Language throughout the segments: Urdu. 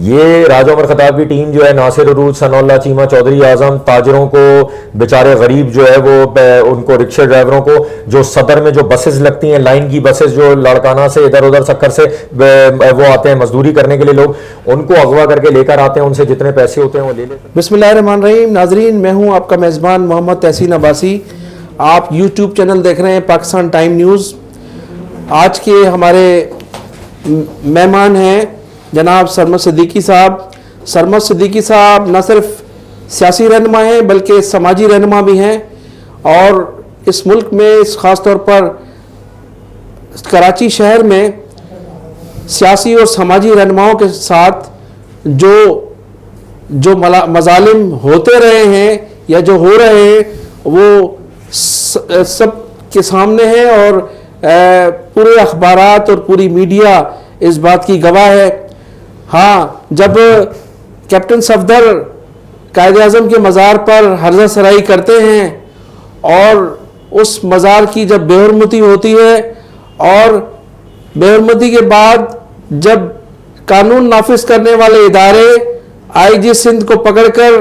یہ راجہ عمر خطاب کی ٹیم جو ہے ناصر عروج، ثناء اللہ چیمہ، چودھری اعظم، تاجروں کو بیچارے غریب جو ہے وہ ان کو رکشے ڈرائیوروں کو، جو صدر میں جو بسز لگتی ہیں لائن کی بسز جو لاڑکانہ سے ادھر ادھر سکر سے وہ آتے ہیں مزدوری کرنے کے لیے لوگ، ان کو اغوا کر کے لے کر آتے ہیں، ان سے جتنے پیسے ہوتے ہیں وہ لے لیتے ہیں۔ بسم اللہ الرحمن الرحیم۔ ناظرین، میں ہوں آپ کا میزبان محمد تحسین عباسی۔ آپ یوٹیوب چینل دیکھ رہے ہیں پاکستان ٹائم نیوز۔ آج کے ہمارے مہمان ہیں جناب سرمد صدیقی صاحب۔ سرمد صدیقی صاحب نہ صرف سیاسی رہنما ہیں بلکہ سماجی رہنما بھی ہیں، اور اس ملک میں خاص طور پر کراچی شہر میں سیاسی اور سماجی رہنماؤں کے ساتھ جو مظالم ہوتے رہے ہیں یا جو ہو رہے ہیں وہ سب کے سامنے ہیں، اور پورے اخبارات اور پوری میڈیا اس بات کی گواہ ہے۔ ہاں، جب کیپٹن صفدر قائد اعظم کے مزار پر ہرزہ سرائی کرتے ہیں اور اس مزار کی جب بے حرمتی ہوتی ہے، اور بے حرمتی کے بعد جب قانون نافذ کرنے والے ادارے آئی جی سندھ کو پکڑ کر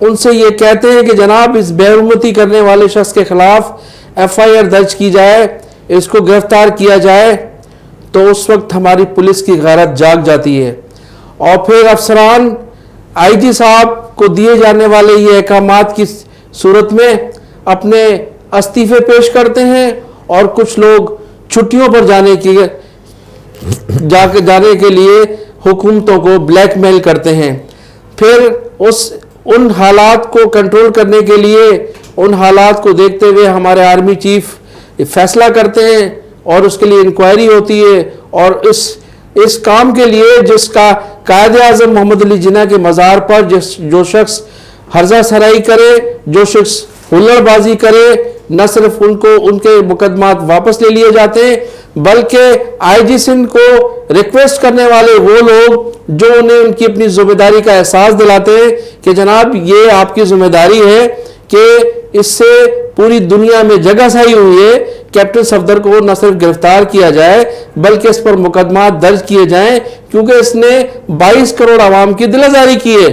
ان سے یہ کہتے ہیں کہ جناب اس بے حرمتی کرنے والے شخص کے خلاف ایف آئی آر درج کی جائے، اس کو گرفتار کیا جائے، تو اس وقت ہماری پولیس کی غیرت جاگ جاتی ہے، اور پھر افسران آئی جی صاحب کو دیے جانے والے یہ احکامات کی صورت میں اپنے استعفے پیش کرتے ہیں، اور کچھ لوگ چھٹیوں پر جانے کے لیے حکومتوں کو بلیک میل کرتے ہیں۔ پھر ان حالات کو کنٹرول کرنے کے لیے، ان حالات کو دیکھتے ہوئے ہمارے آرمی چیف فیصلہ کرتے ہیں، اور اس کے لیے انکوائری ہوتی ہے، اور اس کام کے لیے جس کا قائد اعظم محمد علی جناح کے مزار پر جو شخص ہرزہ سرائی کرے، جو شخص ہلڑ بازی کرے، نہ صرف ان کے مقدمات واپس لے لیے جاتے ہیں، بلکہ آئی جی سندھ کو ریکویسٹ کرنے والے وہ لوگ جو انہیں ان کی اپنی ذمہ داری کا احساس دلاتے ہیں کہ جناب یہ آپ کی ذمہ داری ہے کہ اس سے پوری دنیا میں جگہ سائی ہوئی ہے، کیپٹن صفدر کو نہ صرف گرفتار کیا جائے بلکہ اس پر مقدمات درج کیے جائیں، کیونکہ اس نے 22 کروڑ عوام کی دل آزاری کی ہے۔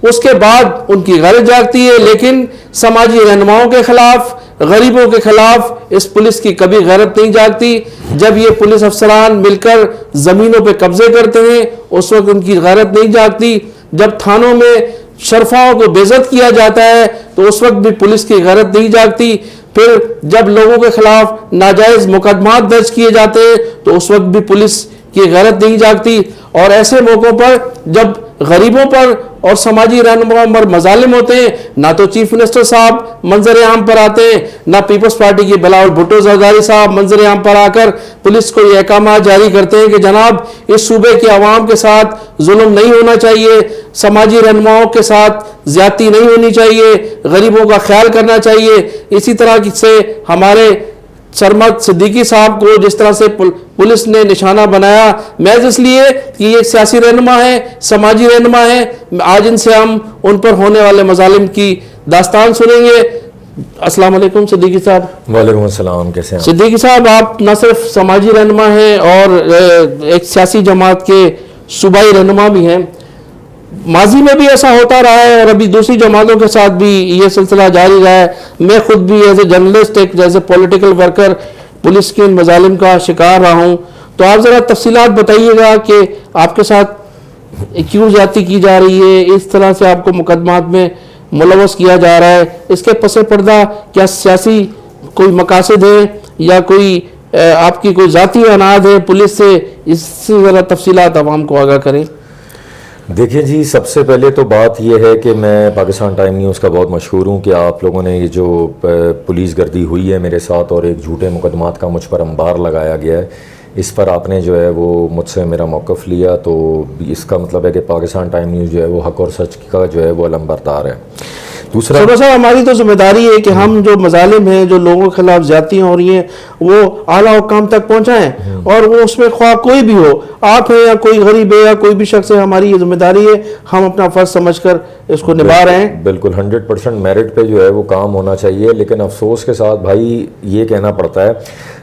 اس کے بعد ان کی غیرت جاگتی ہے، لیکن سماجی رہنماؤں کے خلاف، غریبوں کے خلاف اس پولیس کی کبھی غیرت نہیں جاگتی۔ جب یہ پولیس افسران مل کر زمینوں پہ قبضے کرتے ہیں اس وقت ان کی غیرت نہیں جاگتی۔ جب تھانوں میں شرفاؤں کو بے عزت کیا جاتا ہے تو اس وقت بھی پولیس کی غیرت نہیں جاگتی۔ پھر جب لوگوں کے خلاف ناجائز مقدمات درج کیے جاتے ہیں تو اس وقت بھی پولیس کی غیرت نہیں جاگتی۔ اور ایسے موقعوں پر جب غریبوں پر اور سماجی رہنماؤں پر مظالم ہوتے ہیں، نہ تو چیف منسٹر صاحب منظر عام پر آتے ہیں، نہ پیپلز پارٹی کے بلاول بھٹو زرداری صاحب منظر عام پر آ کر پولیس کو یہ احکامات جاری کرتے ہیں کہ جناب اس صوبے کے عوام کے ساتھ ظلم نہیں ہونا چاہیے، سماجی رہنماؤں کے ساتھ زیادتی نہیں ہونی چاہیے، غریبوں کا خیال کرنا چاہیے۔ اسی طرح سے ہمارے سرمد صدیقی صاحب کو جس طرح سے پولیس نے نشانہ بنایا، محض اس لیے کہ یہ سیاسی رہنما ہیں، سماجی رہنما ہیں، آج ان سے ہم ان پر ہونے والے مظالم کی داستان سنیں گے۔ السلام علیکم صدیقی صاحب۔ وعلیکم السلام، کیسے ہیں صدیقی صاحب، آپ نہ صرف سماجی رہنما ہیں اور ایک سیاسی جماعت کے صوبائی رہنما بھی ہیں۔ ماضی میں بھی ایسا ہوتا رہا ہے اور ابھی دوسری جماعتوں کے ساتھ بھی یہ سلسلہ جاری رہا ہے۔ میں خود بھی as a journalist, as a political worker police کے ان مظالم کا شکار رہا ہوں۔ تو آپ ذرا تفصیلات بتائیے گا کہ آپ کے ساتھ کیوں زیادتی کی جا رہی ہے، اس طرح سے آپ کو مقدمات میں ملوث کیا جا رہا ہے، اس کے پس پردہ کیا سیاسی کوئی مقاصد ہے یا کوئی آپ کی کوئی ذاتی عناد ہے پولیس سے، اس سے ذرا تفصیلات عوام کو آگاہ کریں۔ دیکھیں جی، سب سے پہلے تو بات یہ ہے کہ میں پاکستان ٹائم نیوز کا بہت مشہور ہوں کہ آپ لوگوں نے یہ جو پولیس گردی ہوئی ہے میرے ساتھ اور ایک جھوٹے مقدمات کا مجھ پر انبار لگایا گیا ہے، اس پر آپ نے جو ہے وہ مجھ سے میرا موقف لیا، تو اس کا مطلب ہے کہ پاکستان ٹائم نیوز جو ہے وہ حق اور سچ کا جو ہے وہ علمبردار ہے۔ دوسرا سرور صاحب ہماری تو ذمہ داری ہے کہ ہم جو مظالم ہیں، جو لوگوں کے خلاف زیادتیاں ہو رہی ہیں، وہ اعلیٰ حکام تک پہنچائیں، اور وہ اس میں خواہ کوئی بھی ہو، آپ ہیں یا کوئی غریب ہے یا کوئی بھی شخص ہے، ہماری یہ ذمہ داری ہے، ہم اپنا فرض سمجھ کر اس کو نبھا رہے ہیں. بالکل 100% میرٹ پہ جو ہے وہ کام ہونا چاہیے. لیکن افسوس کے ساتھ بھائی یہ کہنا پڑتا ہے،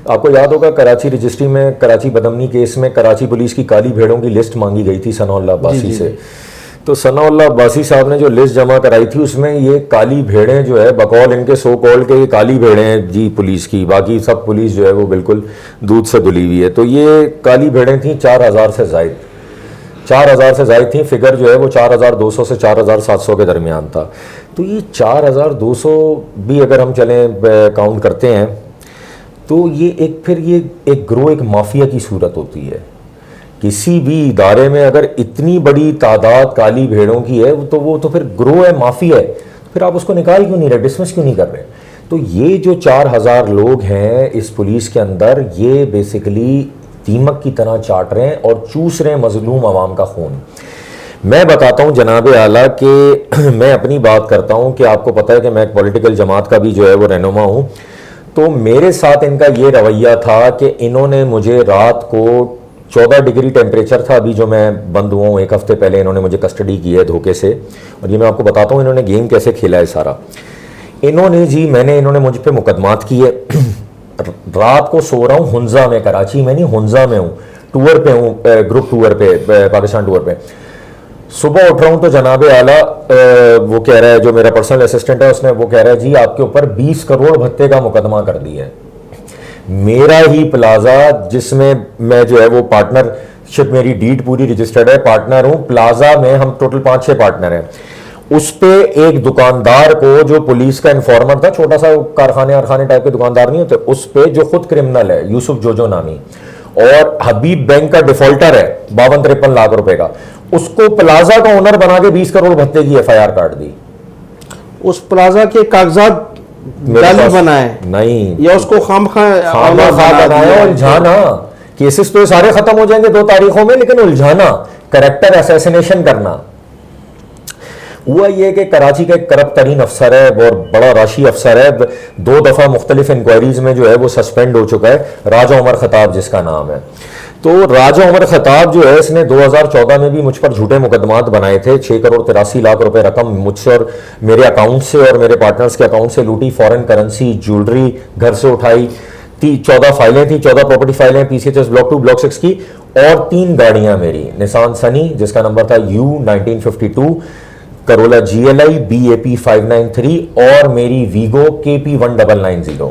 آپ کو یاد ہوگا کراچی رجسٹری میں کراچی بدامنی کیس میں کراچی پولیس کی کالی بھیڑوں کی لسٹ مانگی گئی تھی ثناء اللہ عباسی سے. تو ثناء اللہ عباسی صاحب نے جو لسٹ جمع کرائی تھی اس میں یہ کالی بھیڑیں جو ہے بقول ان کے سو کال کے یہ کالی بھیڑیں ہیں جی پولیس کی، باقی سب پولیس جو ہے وہ بالکل دودھ سے دھلی ہوئی ہے. تو یہ کالی بھیڑیں تھیں 4000 سے زائد، 4000 سے زائد تھیں. فگر جو ہے وہ 4200 سے 4700 کے درمیان تھا. تو یہ 4200 بھی اگر ہم چلیں کاؤنٹ کرتے ہیں تو یہ ایک گروہ، ایک مافیا کی صورت ہوتی ہے. کسی بھی ادارے میں اگر اتنی بڑی تعداد کالی بھیڑوں کی ہے تو وہ تو پھر گروہ ہے، مافیا ہے. پھر آپ اس کو نکال کیوں نہیں رہے، ڈسمس کیوں نہیں کر رہے؟ تو یہ جو 4000 لوگ ہیں اس پولیس کے اندر، یہ بیسیکلی دیمک کی طرح چاٹ رہے ہیں اور چوس رہے ہیں مظلوم عوام کا خون. میں بتاتا ہوں جناب اعلیٰ کہ میں اپنی بات کرتا ہوں کہ آپ کو پتہ ہے کہ میں ایک پولیٹیکل جماعت کا بھی جو ہے وہ رہنما ہوں. تو میرے ساتھ ان کا یہ رویہ تھا کہ انہوں نے مجھے رات کو 14 ڈگری ٹیمپریچر تھا ابھی جو میں بند ہوا ہوں، ایک ہفتے پہلے انہوں نے مجھے کسٹڈی کی ہے دھوکے سے. اور یہ میں آپ کو بتاتا ہوں انہوں نے گیم کیسے کھیلا ہے سارا. انہوں نے مجھ پہ مقدمات کیے. رات کو سو رہا ہوں ہنزا میں، کراچی میں نہیں، ہنزا میں ہوں، ٹور پہ ہوں، گروپ ٹور پہ، پاکستان ٹور پہ. صبح اٹھ رہا ہوں تو جناب اعلیٰ وہ کہہ رہا ہے، جو میرا پرسنل اسسٹنٹ ہے اس نے وہ کہہ رہا ہے جی آپ کے اوپر 20 کروڑ بھتے کا مقدمہ کر دیا ہے. میرا ہی پلازا جس میں میں جو ہے وہ پارٹنر شپ، میری ڈیڈ پوری رجسٹرڈ ہے، پارٹنر ہوں پلازا میں، ہم ٹوٹل 5-6 پارٹنر ہیں. اس پہ ایک دکاندار کو جو پولیس کا انفارمر تھا، چھوٹا سا کارخانے ٹائپ کے دکاندار نہیں ہوتے، اس پہ جو خود کرمنل ہے یوسف جوجو نامی اور حبیب بینک کا ڈیفالٹر ہے 52-53 لاکھ روپے کا، اس کو پلازا کا اونر بنا کے 20 کروڑ بھتے کی FIR کاٹ دی. اس پلازا کے کاغذات جعلی بنائے نہیں، یا اس کو خامخواہ بنایا، الجھانا. کیسز تو سارے ختم ہو جائیں گے 2 تاریخوں میں، لیکن الجھانا، کریکٹر اسیسینیشن کرنا. ہوا یہ کہ کراچی کا ایک کرپٹ ترین افسر ہے اور بڑا راشی افسر ہے، 2 دفعہ مختلف انکوائریز میں جو ہے وہ سسپینڈ ہو چکا ہے، راجہ عمر خطاب جس کا نام ہے. تو راجہ عمر خطاب جو ہے اس نے 2014 میں بھی مجھ پر جھوٹے مقدمات بنائے تھے. 6 کروڑ 83 لاکھ روپے رقم مجھ سے اور میرے اکاؤنٹ سے اور میرے پارٹنرز کے اکاؤنٹ سے لوٹی، فورن کرنسی، جیولری گھر سے اٹھائی. 14 فائلیں تھیں، 14 پراپرٹی فائلیں PCHS بلاک 2 بلاک 6 کی، اور 3 گاڑیاں میری، نسان سنی جس کا نمبر تھا U1952، کرولا GLI BAP 593 اور میری ویگو KP 1990.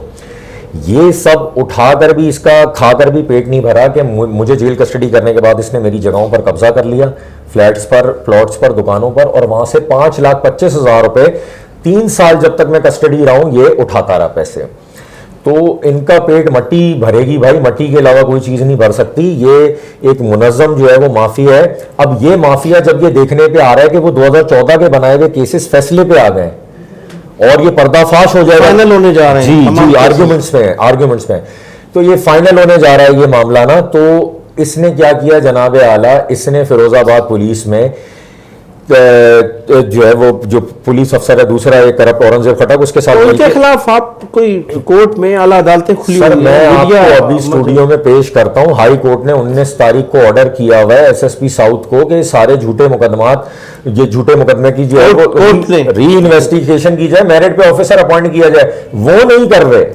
یہ سب اٹھا کر بھی، اس کا کھا کر بھی پیٹ نہیں بھرا کہ مجھے جیل کسٹڈی کرنے کے بعد اس نے میری جگہوں پر قبضہ کر لیا، فلیٹس پر، پلاٹس پر، دکانوں پر، اور وہاں سے 5,25,000 روپے 3 سال جب تک میں کسٹڈی رہا ہوں یہ اٹھاتا رہا پیسے. تو ان کا پیٹ مٹی بھرے گی بھائی، مٹی کے علاوہ کوئی چیز نہیں بھر سکتی. یہ ایک منظم جو ہے وہ مافیا ہے. اب یہ مافیا جب یہ دیکھنے پہ آ رہا ہے کہ وہ 2014 کے بنائے ہوئے کیسز فیصلے پہ آ گئے اور یہ پردہ فاش ہو جائے گا، فائنل ہونے جا رہے ہیں، جی آرگیومنٹس پہ ہیں، تو یہ فائنل ہونے جا رہا ہے یہ معاملہ نا. تو اس نے کیا کیا جناب اعلیٰ، اس نے فیروز آباد پولیس میں جو ہے وہ جو پولیس افسر ہے دوسرا ایک کرپٹ اورنگزیب خٹک، اس کے ساتھ ان کے خلاف آپ کوئی کورٹ میں اعلیٰ عدالتیں کھلی سر ہوئی میں ہیں، آپ کو ابھی اسٹوڈیو میں پیش کرتا ہوں. ہائی کورٹ نے 19 تاریخ کو آرڈر کیا ہوا ہے SSP ساؤتھ کو کہ سارے جھوٹے مقدمات، یہ جھوٹے مقدمے کی جو ہے ری انویسٹیگیشن کی جائے، میرٹ پہ آفیسر اپوائنٹ کیا جائے. وہ نہیں کر رہے،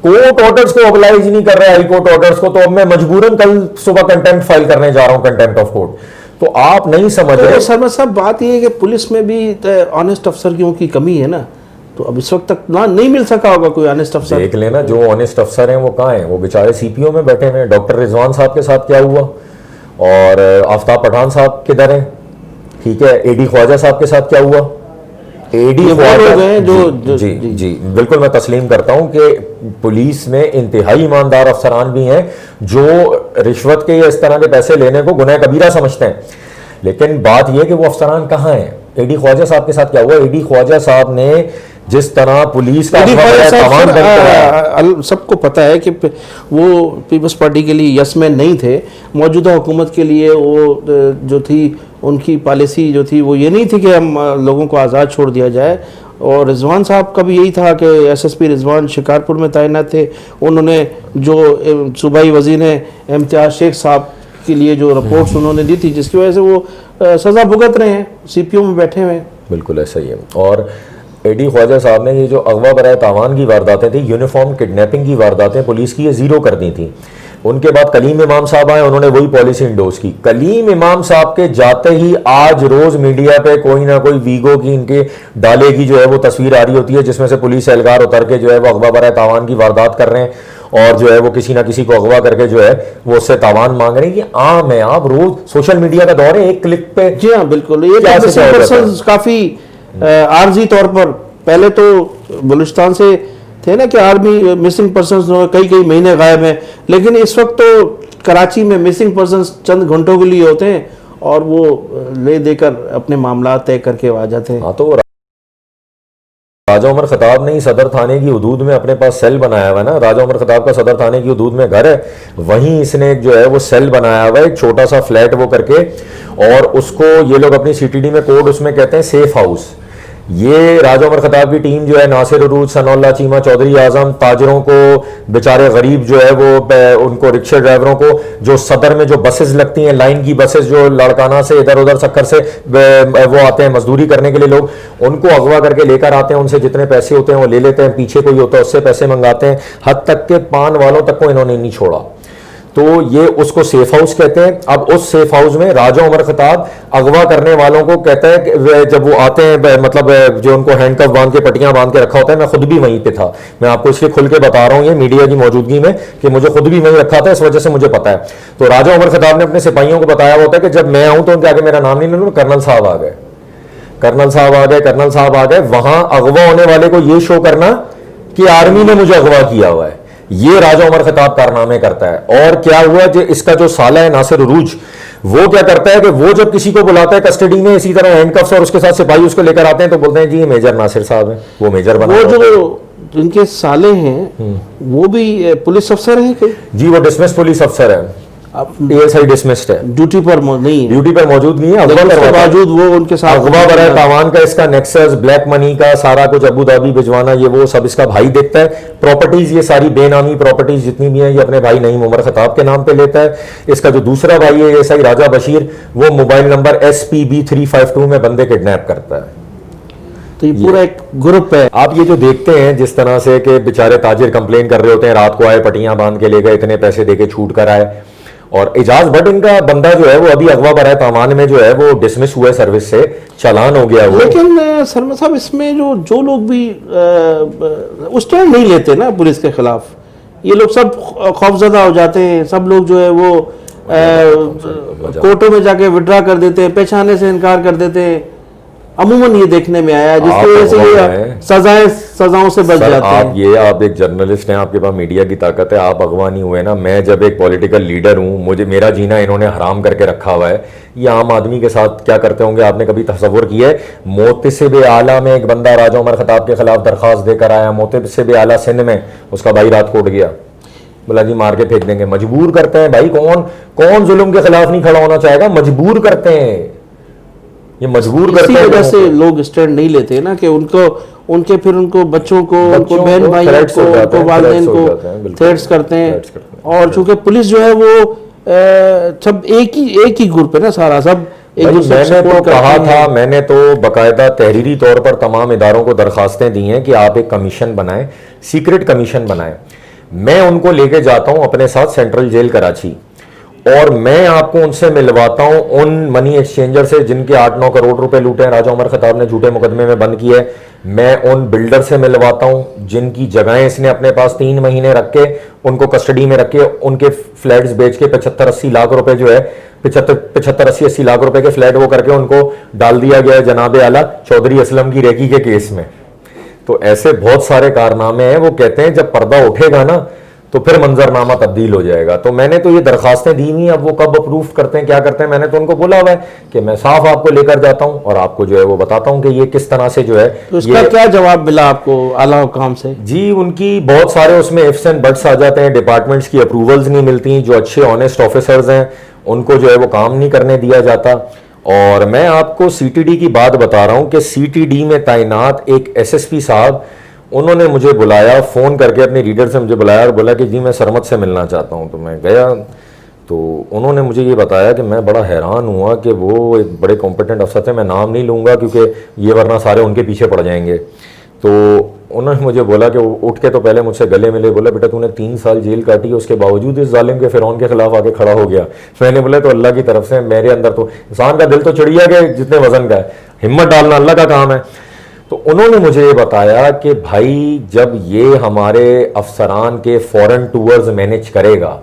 کورٹ آرڈرز کو ابلائز نہیں کر رہے ہائی کورٹ آرڈرز کو. تو اب میں مجبوراً کل صبح کنٹمپٹ فائل کرنے جا رہا ہوں، کنٹمپٹ آف کورٹ. تو آپ نہیں سمجھ رہے. سرمد صاحب بات یہ ہے کہ پولیس میں بھی آنےسٹ افسر کی کمی ہے نا، تو اب اس وقت تک نہیں مل سکا ہوگا کوئی آنےسٹ افسر. دیکھ لینا جو آنےسٹ افسر ہیں وہ کہاں ہیں، وہ بیچارے CPO میں بیٹھے ہوئے ہیں. ڈاکٹر رضوان صاحب کے ساتھ کیا ہوا، اور آفتاب پٹھان صاحب کدھر ہیں، ٹھیک ہے. AD خواجہ صاحب کے ساتھ کیا ہوا، AD خواجہ جی بالکل میں تسلیم کرتا ہوں کہ پولیس میں انتہائی ایماندار افسران بھی ہیں جو رشوت کے یا اس طرح کے پیسے لینے کو گناہ کبیرہ سمجھتے ہیں. لیکن بات یہ کہ وہ افسران کہاں ہیں. AD خواجہ صاحب کے ساتھ کیا ہوا، AD خواجہ صاحب نے جس طرح پولیس کا سب کو پتا ہے کہ وہ پیپلز پارٹی کے لیے یس مین نہیں تھے. موجودہ حکومت کے لیے وہ جو تھی ان کی پالیسی جو تھی وہ یہ نہیں تھی کہ ہم لوگوں کو آزاد چھوڑ دیا جائے. اور رضوان صاحب کا بھی یہی تھا کہ ایس ایس پی رضوان شکارپور میں تعینات تھے. انہوں نے جو صوبائی وزیر امتیاز شیخ صاحب کے لیے جو رپورٹس انہوں نے دی تھی جس کی وجہ سے وہ سزا بھگت رہے ہیں, سی پی او میں بیٹھے ہوئے ہیں. بالکل ایسا ہی ہے. اور اے ڈی خواجہ صاحب نے یہ جو اغوا برائے تاوان کی وارداتیں تھیں, یونیفارم کڈنیپنگ کی وارداتیں پولیس کی یہ زیرو کر دی تھیں. ان کے بعد کلیم امام صاحب آئے, انہوں نے وہی پالیسی انڈوز کی. کلیم امام صاحب کے جاتے ہی آج روز میڈیا پہ کوئی نہ کوئی ویگو کی ان کے ڈالے کی جو ہے وہ تصویر آ رہی ہوتی ہے جس میں سے پولیس اہلکار اتر کے جو ہے وہ اغوا برائے تاوان کی واردات کر رہے ہیں اور جو ہے وہ کسی نہ کسی کو اغوا کر کے جو ہے وہ اس سے تاوان مانگ رہے ہیں. یہ عام ہے, آپ روز سوشل میڈیا کا دور ہے, ایک کلک پہ. جی ہاں بالکل. یہ کافی عارضی طور پر پہلے تو بلوچستان سے تھے نا کہ آرمی مسنگ پرسنز کئی مہینے غائب ہیں, لیکن اس وقت تو کراچی میں مسنگ پرسنز چند گھنٹوں کے لیے ہوتے ہیں اور وہ لے دے کر اپنے معاملات طے کر کے آ جاتے ہیں. ہاں تو راجہ عمر خطاب نے ہی صدر تھانے کی حدود میں اپنے پاس سیل بنایا ہوا ہے نا. راجہ عمر خطاب کا صدر تھانے کی حدود میں گھر ہے, وہیں اس نے جو ہے وہ سیل بنایا ہوا ہے, ایک چھوٹا سا فلیٹ وہ کر کے, اور اس کو یہ لوگ اپنی سی ٹی ڈی میں کوڈ اس میں کہتے ہیں سیف ہاؤس. یہ راجہ عمر خطاب کی ٹیم جو ہے ناصر عروج, ثناء اللہ چیمہ, چودھری اعظم, تاجروں کو بیچارے غریب جو ہے وہ ان کو رکشے ڈرائیوروں کو جو صدر میں جو بسز لگتی ہیں, لائن کی بسز جو لاڑکانہ سے ادھر ادھر سکر سے وہ آتے ہیں مزدوری کرنے کے لیے لوگ, ان کو اغوا کر کے لے کر آتے ہیں. ان سے جتنے پیسے ہوتے ہیں وہ لے لیتے ہیں, پیچھے کوئی ہوتا ہے اس سے پیسے منگاتے ہیں, حد تک کہ پان والوں تک کو انہوں نے نہیں چھوڑا. تو یہ اس کو سیف ہاؤس کہتے ہیں. اب اس سیف ہاؤس میں راجہ عمر خطاب اغوا کرنے والوں کو کہتا ہے کہ جب وہ آتے ہیں, مطلب جو ان کو ہینڈ کف باندھ کے پٹیاں باندھ کے رکھا ہوتا ہے, میں خود بھی وہیں پہ تھا, میں آپ کو اس لیے کھل کے بتا رہا ہوں یہ میڈیا کی موجودگی میں کہ مجھے خود بھی وہیں رکھا تھا, اس وجہ سے مجھے پتا ہے. تو راجہ عمر خطاب نے اپنے سپاہیوں کو بتایا ہوتا ہے کہ جب میں آؤں تو ان کے آگے میرا نام نہیں لوں, کرنل صاحب آ گئے, کرنل صاحب آ گئے, کرنل صاحب آ گئے. وہاں اغوا ہونے والے کو یہ شو کرنا کہ آرمی نے مجھے اغوا کیا ہوا ہے, یہ راجہ عمر خطاب کارنامے کرتا ہے. اور کیا ہوا جو اس کا جو سالہ ہے ناصر عروج, وہ کیا کرتا ہے کہ وہ جب کسی کو بلاتا ہے کسٹڈی میں اسی طرح ہینڈ کفس اور اس کے ساتھ سپاہی اس کو لے کر آتے ہیں تو بولتے ہیں جی یہ میجر ناصر صاحب ہیں, وہ میجر بنا. وہ جو جن کے سالے ہیں وہ بھی پولیس افسر ہیں کہ جی وہ ڈسمس پولیس افسر ہے, پی ایس آئی ڈسمسڈ ہے, ڈیوٹی پر نہیں, ڈیوٹی پر موجود نہیں ہے. اس کے باوجود وہ ان کے ساتھ اغوا برائے تاوان کا اس کا نیکسس, بلیک منی کا سارا کچھ ابو دھابی بھجوانا, یہ وہ سب اس کا بھائی دیکھتا ہے. پراپرٹیز یہ ساری بے نامی پراپرٹیز جتنی بھی ہیں یہ اپنے بھائی نعیم عمر خطاب کے نام پہ لیتا ہے. اس کا جو دوسرا بھائی ہے ایس آئی راجہ بشیر, وہ موبائل نمبر SPB 352 میں بندے کڈنیپ کرتا ہے. تو یہ پورا ایک گروپ ہے. آپ یہ جو دیکھتے ہیں جس طرح سے کہ بیچارے تاجر کمپلین کر رہے ہوتے ہیں, رات کو آئے پٹیاں باندھ کے لے گئے, اتنے پیسے دے کے چھوٹ کر آئے, اور اعجاز بٹ ان کا بندہ جو ہے وہ ابھی اغوا برائے تاوان میں جو ہے وہ ڈسمس ہوا ہے سروس سے, چالان ہو گیا. لیکن سرما صاحب اس میں جو لوگ بھی اسٹینڈ نہیں لیتے نا پولیس کے خلاف, یہ لوگ سب خوفزدہ ہو جاتے ہیں. سب لوگ جو ہے وہ کورٹوں میں جا کے وڈرا کر دیتے ہیں, پہچانے سے انکار کر دیتے ہیں. عموماً یہ دیکھنے میں آیا ہے جس کی وجہ سے یہ سزاؤں سے بچ جاتے ہیں. آپ ایک جرنلسٹ ہیں, آپ کے پاس میڈیا کی طاقت ہے, آپ اغوا نہیں ہوئے نا. میں جب ایک پولیٹیکل لیڈر ہوں, میرا جینا انہوں نے حرام کر کے رکھا ہوا ہے. یہ عام آدمی کے ساتھ کیا کرتے ہوں گے آپ نے کبھی تصور کیا ہے؟ محتسب اعلیٰ میں ایک بندہ راجہ عمر خطاب کے خلاف درخواست دے کر آیا, محتسب اعلیٰ سندھ میں اس کا بھائی رات کوٹ گیا, بولا جی مار کے پھینک دیں گے. مجبور کرتے ہیں بھائی, کون ظلم کے خلاف نہیں کھڑا ہونا چاہے گا, مجبور کرتے ہیں, یہ مجبور کرتے ہیں. اسی وجہ سے لوگ اسٹینڈ نہیں لیتے نا کہ ان کو بچوں کو بہن بھائیوں کو ان کو والدین کو تھریٹس کرتے ہیں. اور چونکہ پولیس جو ہے وہ سب ایک ہی گروپ ہے نا, سارا سب ایک دوسرے میں نے تو کہا تھا, میں نے تو باقاعدہ تحریری طور پر تمام اداروں کو درخواستیں دی ہیں کہ آپ ایک کمیشن بنائیں, سیکرٹ کمیشن بنائیں. میں ان کو لے کے جاتا ہوں اپنے ساتھ سینٹرل جیل کراچی, اور میں آپ کو ان سے ملواتا ہوں ان منی ایکسچینجر سے جن کے 8-9 کروڑ روپے لوٹے ہیں راجہ عمر خطاب نے جھوٹے مقدمے میں بند کیے. میں ان بلڈر سے ملواتا ہوں جن کی جگہیں اس نے اپنے پاس 3 مہینے رکھ کے ان کو کسٹڈی میں رکھ کے ان کے فلیٹس بیچ کے 75-80 لاکھ روپے جو ہے 75-80 لاکھ روپے کے فلیٹ وہ کر کے ان کو ڈال دیا گیا ہے جناب اعلیٰ چودھری اسلم کی ریکی کے کیس میں. تو ایسے بہت سارے کارنامے ہیں. وہ کہتے ہیں جب پردہ اٹھے گا نا تو پھر منظرنامہ تبدیل ہو جائے گا. تو میں نے تو یہ درخواستیں دی ہوئی ہیں, اب وہ کب اپروو کرتے ہیں کیا کرتے ہیں, میں نے تو ان کو بولا ہوا ہے کہ میں صاف آپ کو لے کر جاتا ہوں اور آپ کو جو ہے وہ بتاتا ہوں کہ یہ کس طرح سے جو ہے. اس کا کیا جواب ملا آپ کو اعلیٰ حکام سے؟ جی ان کی بہت سارے اس میں ifs and buts آ جاتے ہیں, ڈپارٹمنٹس کی اپروولز نہیں ملتی, جو اچھے آنیسٹ آفیسرز ہیں ان کو جو ہے وہ کام نہیں کرنے دیا جاتا, اور میں آپ کو سی ٹی ڈی کی بات بتا رہا ہوں کہ سی ٹی ڈی میں تعینات ایک ایس ایس پی صاحب، انہوں نے مجھے بلایا فون کر کے، اپنے ریڈر سے مجھے بلایا اور بولا کہ جی میں سرمد سے ملنا چاہتا ہوں. تو میں گیا تو انہوں نے مجھے یہ بتایا کہ میں بڑا حیران ہوا کہ وہ ایک بڑے کمپیٹنٹ افسر تھے. میں نام نہیں لوں گا کیونکہ یہ ورنہ سارے ان کے پیچھے پڑ جائیں گے. تو انہوں نے مجھے بولا کہ وہ اٹھ کے تو پہلے مجھ سے گلے ملے، بولا بیٹا تو نے 3 سال جیل کاٹی، اس کے باوجود اس ظالم کے فرعون کے خلاف آ کے کھڑا ہو گیا. میں نے بولا تو اللہ کی طرف سے، میرے اندر تو انسان کا دل تو چڑیا کہ جتنے وزن کا ہے، ہمت ڈالنا اللہ کا کام ہے. تو انہوں نے مجھے یہ بتایا کہ بھائی جب یہ ہمارے افسران کے فورن ٹورز مینیج کرے گا،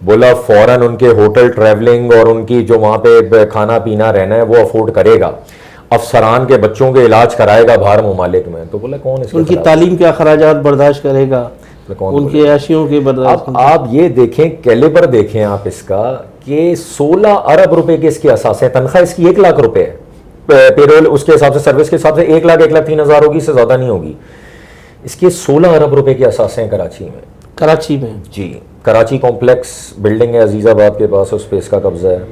بولا فوراً ان کے ہوٹل ٹریولنگ اور ان کی جو وہاں پہ کھانا پینا رہنا ہے وہ افورڈ کرے گا، افسران کے بچوں کے علاج کرائے گا باہر ممالک میں. تو بولا کون اس کے ان کی خلاف؟ تعلیم کے اخراجات برداشت کرے گا، کون ان کی عیاشیوں کے برداشت. اب آپ یہ دیکھیں کیلیبر دیکھیں آپ اس کا کہ 16 ارب روپے کے اس کے اثاثے، تنخواہ اس کی 1 لاکھ روپے ہے، پیرول اس کے حساب سے سروس کے حساب سے 1 لاکھ 1,03,000 ہوگی، اس سے زیادہ نہیں ہوگی. اس کے 16 ارب روپے کے اثاثے ہیں کراچی میں. کراچی میں جی کراچی کمپلیکس بلڈنگ ہے عزیز آباد کے پاس، اس پہ اس کا قبضہ ہے.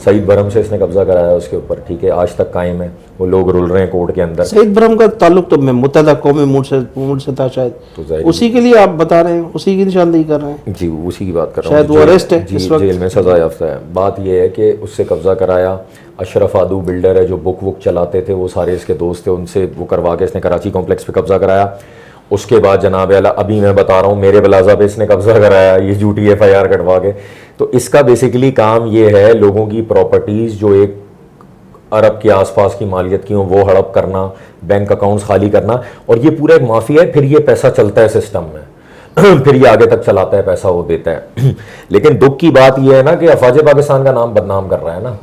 سعید برہم سے اس نے قبضہ کرایا اس کے اوپر، ٹھیک ہے، آج تک قائم ہے. وہ لوگ رول رہے ہیں کورٹ کے اندر. سعید برہم کا تعلق تو میں متحدہ قومی ملک سے تھا شاید، تو ظاہر اسی کے لیے آپ بتا رہے ہیں، اسی کی نشاندہی کر رہے ہیں. جی اسی کی بات کر رہا ہوں. شاید وہ اریسٹ ہے جی اس وقت. جیل میں سزا یافتہ ہے. بات یہ ہے کہ اس سے قبضہ کرایا. اشرف آدو بلڈر ہے جو بک چلاتے تھے، وہ سارے اس کے دوست تھے، ان سے وہ کروا کے اس نے کراچی کمپلیکس پہ قبضہ کرایا. اس کے بعد جناب اعلیٰ ابھی میں بتا رہا ہوں میرے پلازا پہ اس نے قبضہ کرایا، یہ جھوٹی ایف آئی آر کٹوا کے. تو اس کا بیسیکلی کام یہ ہے لوگوں کی پراپرٹیز جو 1 ارب کے آس پاس کی مالیت کی ہوں وہ ہڑپ کرنا، بینک اکاؤنٹس خالی کرنا، اور یہ پورا ایک مافیا ہے. پھر یہ پیسہ چلتا ہے سسٹم میں، پھر یہ آگے تک چلاتا ہے، پیسہ وہ دیتا ہے. لیکن دکھ کی بات یہ ہے نا کہ افواج پاکستان کا نام بدنام کر رہا ہے نا.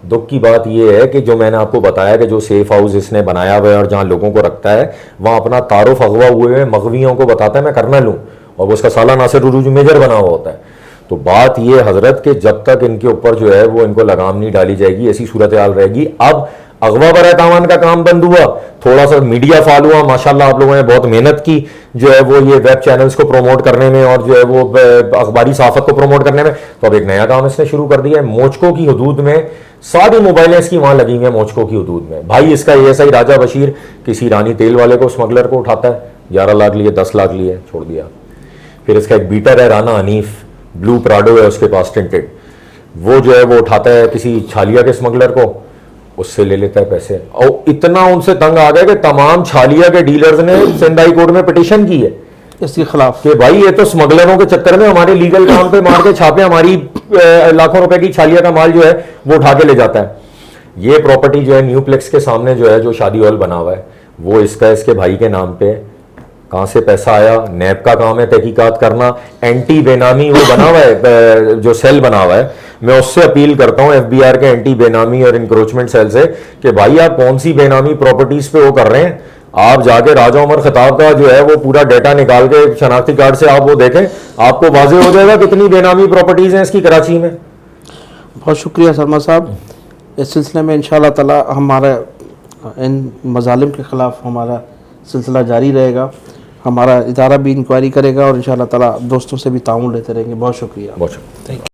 دکھ کی بات یہ ہے کہ جو میں نے آپ کو بتایا کہ جو سیف ہاؤس اس نے بنایا ہوا ہے اور جہاں لوگوں کو رکھتا ہے، وہاں اپنا تعارف اغوا ہوئے ہوئے مغویوں کو بتاتا ہے میں کرنل ہوں، اور وہ اس کا سالہ ناصر عروج میجر بنا ہوا ہوتا ہے. تو بات یہ حضرت کہ جب تک ان کے اوپر جو ہے وہ ان کو لگام نہیں ڈالی جائے گی ایسی صورتحال رہے گی. اب اغوا برائے تاوان کا کام بند ہوا، تھوڑا سا میڈیا فال ہوا، ماشاءاللہ آپ لوگوں نے بہت محنت کی جو ہے وہ یہ ویب چینلز کو پروموٹ کرنے میں اور جو ہے وہ اخباری صحافت کو پروموٹ کرنے میں. تو اب ایک نیا کام اس نے شروع کر دیا ہے. موچکو کی حدود میں ساری موبائلیں اس کی وہاں لگی ہوئی ہیں. موچکو کی حدود میں بھائی اس کا ASI راجہ بشیر کسی رانی تیل والے کو اسمگلر کو اٹھاتا ہے، 11 لاکھ لیے، 10 لاکھ لیے، چھوڑ دیا. پھر اس کا ایک بیٹر ہے رانا حنیف، بلو پراڈو ہے اس کے پاس ٹنٹڈ، وہ جو ہے وہ اٹھاتا ہے کسی چھالیا کے اسمگلر کو، اس سے لے لیتا ہے پیسے. اور اتنا ان سے تنگ آ گئے کہ تمام چھالیا کے ڈیلرز نے سندھ ہائی کورٹ میں پٹیشن کی ہے اس کے خلاف کہ بھائی یہ تو اسمگلروں کے چکر میں ہمارے لیگل کام پہ مار کے چھاپے، ہماری لاکھوں روپے کی چھالیا کا مال جو ہے وہ اٹھا کے لے جاتا ہے. یہ پراپرٹی جو ہے نیو پلیکس کے سامنے جو ہے جو شادی ہال بنا ہوا ہے وہ اس کا اس کے بھائی کے نام پہ. کہاں سے پیسہ آیا؟ نیب کا کام ہے تحقیقات کرنا. اینٹی بے نامی وہ بنا ہوا ہے جو سیل بنا ہوا ہے. میں اس سے اپیل کرتا ہوں FBR کے اینٹی بے نامی اور انکروچمنٹ سیل سے کہ بھائی آپ کون سی بے نامی پراپرٹیز پہ وہ کر رہے ہیں. آپ جا کے راجہ عمر خطاب کا جو ہے وہ پورا ڈیٹا نکال کے شناختی کارڈ سے آپ وہ دیکھیں، آپ کو واضح ہو جائے گا کتنی بے نامی پراپرٹیز ہیں اس کی کراچی میں. بہت شکریہ سرما صاحب. اس سلسلے میں انشاءاللہ تعالی ہمارا ان مظالم کے خلاف ہمارا سلسلہ جاری رہے گا. ہمارا ادارہ بھی انکوائری کرے گا اور انشاءاللہ تعالی دوستوں سے بھی تعاون لیتے رہیں گے. بہت شکریہ. بہت شکریہ.